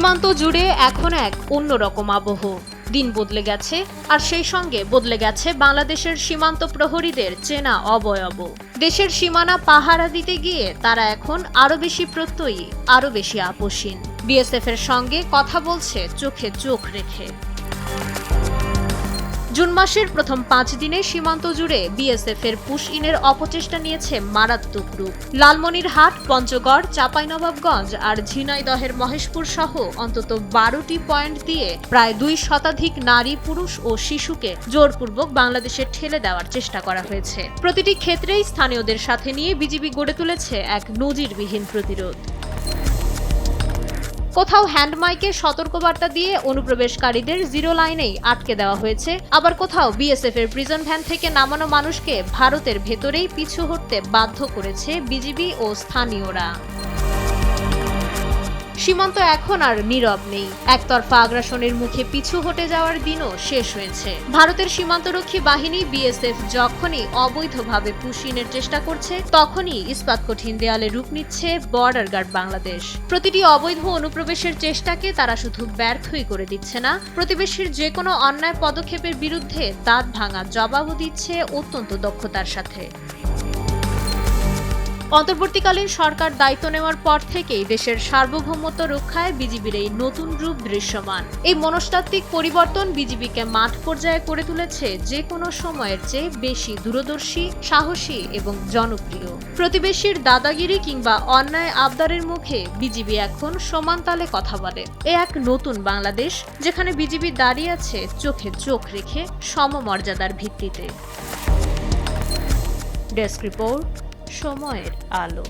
সীমান্ত জুড়ে এখন এক অন্যরকম আবহ। দিন বদলে গেছে, আর সেই সঙ্গে বদলে গেছে বাংলাদেশের সীমান্ত প্রহরীদের চেনা অবয়ব। দেশের সীমানা পাহারা দিতে গিয়ে তারা এখন আরো বেশি প্রত্যয়ী, আরো বেশি আপোষহীন। বিএসএফ এর সঙ্গে কথা বলছে চোখে চোখ রেখে। জুন মাসের প্রথম 5 দিনে সীমান্ত জুড়ে বিএসএফ এর পুশ ইনের অপচেষ্টা নিয়েছে মারাত্মক রূপ। লালমনিরহাট, পঞ্চগড়, চাঁপাইনবাবগঞ্জ আর ঝিনাইদহের মহেশপুর সহ অন্তত 12টি পয়েন্ট দিয়ে প্রায় 2 শতাধিক নারী, পুরুষ ও শিশুকে জোরপূর্বক বাংলাদেশে ঠেলে দেওয়ার চেষ্টা করা হয়েছে। প্রতিটি ক্ষেত্রেই স্থানীয়দের সাথে নিয়ে বিজিবি গড়ে তুলেছে এক নজিরবিহীন প্রতিরোধ। কোথাও হ্যান্ডমাইকে সতর্কবার্তা দিয়ে অনুপ্রবেশকারীদের জিরো লাইনেই আটকে দেওয়া হয়েছে, আবার কোথাও বিএসএফ এর প্রিজন ভ্যান থেকে নামানো মানুষকে ভারতের ভেতরেই পিছু হটতে বাধ্য করেছে বিজিবি ও স্থানীয়রা। সীমান্ত এখন আর নীরব নেই। একতরফা আগ্রাসনের মুখে পিছু হটে যাওয়ার দিনও শেষ হয়েছে। ভারতের সীমান্তরক্ষী বাহিনী বিএসএফ যখনই অবৈধভাবে পুশ ইনের চেষ্টা করছে, তখনই ইস্পাত কঠিন দেয়ালে রূপ নিচ্ছে বর্ডার গার্ড বাংলাদেশ। প্রতিটি অবৈধ অনুপ্রবেশের চেষ্টাকে তারা শুধু ব্যর্থই করে দিচ্ছে না, প্রতিবেশীর যে কোনো অন্যায় পদক্ষেপের বিরুদ্ধে দাঁত ভাঙা জবাবও দিচ্ছে অত্যন্ত দক্ষতার সাথে। অন্তর্বর্তীকালীন সরকার দায়িত্ব নেওয়ার পর থেকেই দেশের সার্বভৌমত্ব রক্ষায় বিজিবির এই নতুন রূপ দৃশ্যমান। এই মনস্তাত্ত্বিক পরিবর্তন বিজিবিকে মাঠ পর্যায়ে করে তুলেছে যে কোনো সময়ের চেয়ে বেশি দূরদর্শী, সাহসী এবং জনপ্রিয়। প্রতিবেশীর দাদাগিরি কিংবা অন্যায় আবদারের মুখে বিজিবি এখন সমান তালে কথা বলে। এ এক নতুন বাংলাদেশ, যেখানে বিজিবি দাঁড়িয়ে আছে চোখে চোখ রেখে, সমমর্যাদার ভিত্তিতে। ডেস্ক রিপোর্ট, সময়ের আলো।